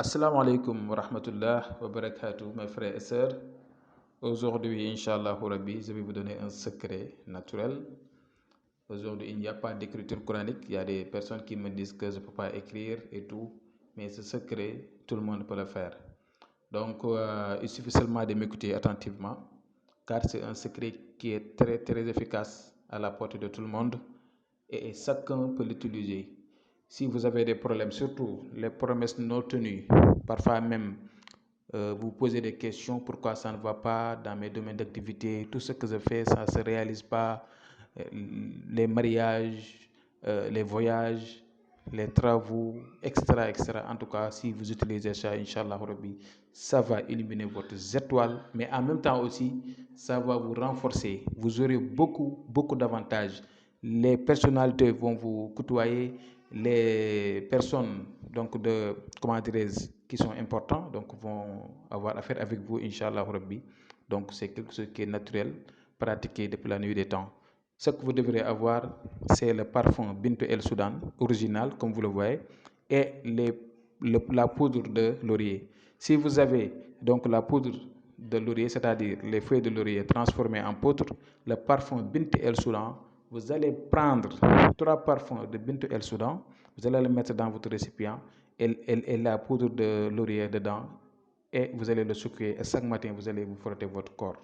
Assalamu alaikum wa rahmatullah wa barakatuh, mes frères et sœurs. Aujourd'hui, Inch'Allah Rabbi, je vais vous donner un secret naturel. Aujourd'hui, il n'y a pas d'écriture coranique. Il y a des personnes qui me disent que je ne peux pas écrire et tout. Mais ce secret, tout le monde peut le faire. Donc, il suffit seulement de m'écouter attentivement. Car c'est un secret qui est très, très efficace à la portée de tout le monde. Et chacun peut l'utiliser. Si vous avez des problèmes, surtout les promesses non tenues, parfois même vous posez des questions, pourquoi ça ne va pas dans mes domaines d'activité, tout ce que je fais, ça ne se réalise pas, les mariages, les voyages, les travaux, etc. En tout cas, si vous utilisez ça, Inch'Allah Rabbi, ça va illuminer votre étoile, mais en même temps aussi, ça va vous renforcer. Vous aurez beaucoup d'avantages. Les personnalités vont vous côtoyer, les personnes donc qui sont importants donc vont avoir affaire avec vous, Inch'Allah Rabbi. Donc c'est quelque chose qui est naturel, pratiqué depuis la nuit des temps. Ce que vous devrez avoir, c'est le parfum Bint El Soudan, original, comme vous le voyez, et la poudre de laurier. Si vous avez donc la poudre de laurier, c'est-à-dire les feuilles de laurier transformées en poudre, le parfum Bint El Soudan, vous allez prendre 3 parfums de Bint El Soudan, vous allez le mettre dans votre récipient et la poudre de laurier dedans, et vous allez le secouer, et chaque matin vous allez vous frotter votre corps.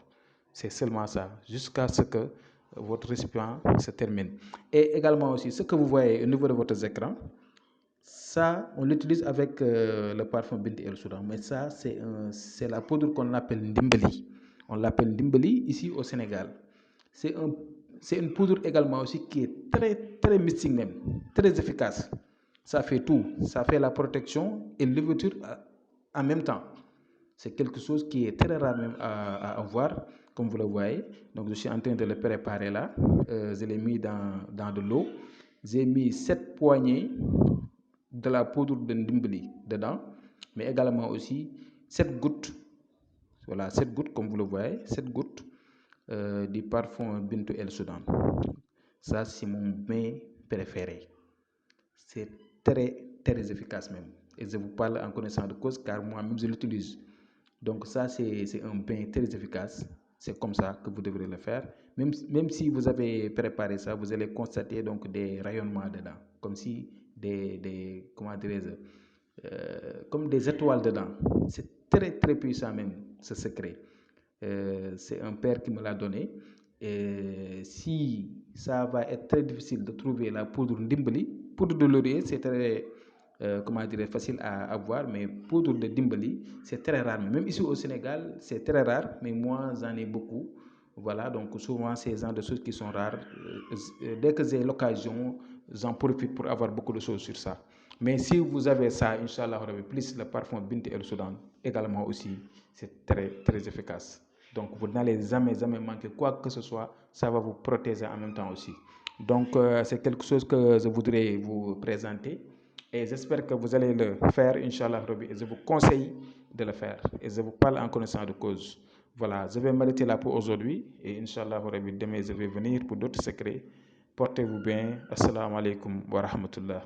C'est seulement ça, jusqu'à ce que votre récipient se termine. Et également aussi, ce que vous voyez au niveau de votre écran, ça, on l'utilise avec le parfum Bint El Soudan. Mais ça, c'est la poudre qu'on appelle Ndimbali. On l'appelle Ndimbali ici au Sénégal. C'est une poudre également aussi qui est très mystique même, très efficace. Ça fait tout. Ça fait la protection et l'ouverture en même temps. C'est quelque chose qui est très rare même à avoir, comme vous le voyez. Donc je suis en train de le préparer là. Je l'ai mis dans de l'eau. J'ai mis 7 poignées de la poudre de Ndimbali dedans, mais également aussi 7 gouttes. Voilà, 7 gouttes comme vous le voyez, 7 gouttes du parfum Bint El Soudan. Ça, c'est mon bain préféré. C'est très efficace même. Et je vous parle en connaissance de cause car moi-même je l'utilise. Donc ça, c'est un bain très efficace. C'est comme ça que vous devrez le faire. Même si vous avez préparé ça, vous allez constater donc des rayonnements dedans, comme si comme des étoiles dedans. C'est très puissant même, ce secret. C'est un père qui me l'a donné. Et si ça va être très difficile de trouver la poudre Ndimbali, poudre de laurier, c'est très facile à avoir, mais poudre de Ndimbali, c'est très rare. Même ici au Sénégal, c'est très rare, mais moi, j'en ai beaucoup. Voilà, donc souvent, c'est genre de choses qui sont rares. Dès que j'ai l'occasion, j'en profite pour avoir beaucoup de choses sur ça. Mais si vous avez ça, Inch'Allah, plus le parfum Bint El Soudan, également aussi, c'est très efficace. Donc, vous n'allez jamais manquer quoi que ce soit. Ça va vous protéger en même temps aussi. Donc, c'est quelque chose que je voudrais vous présenter. Et j'espère que vous allez le faire, Inch'Allah. Et je vous conseille de le faire. Et je vous parle en connaissance de cause. Voilà, je vais m'arrêter là pour aujourd'hui. Et Inch'Allah, demain, je vais venir pour d'autres secrets. Portez-vous bien. Assalamu alaikum wa rahmatullah.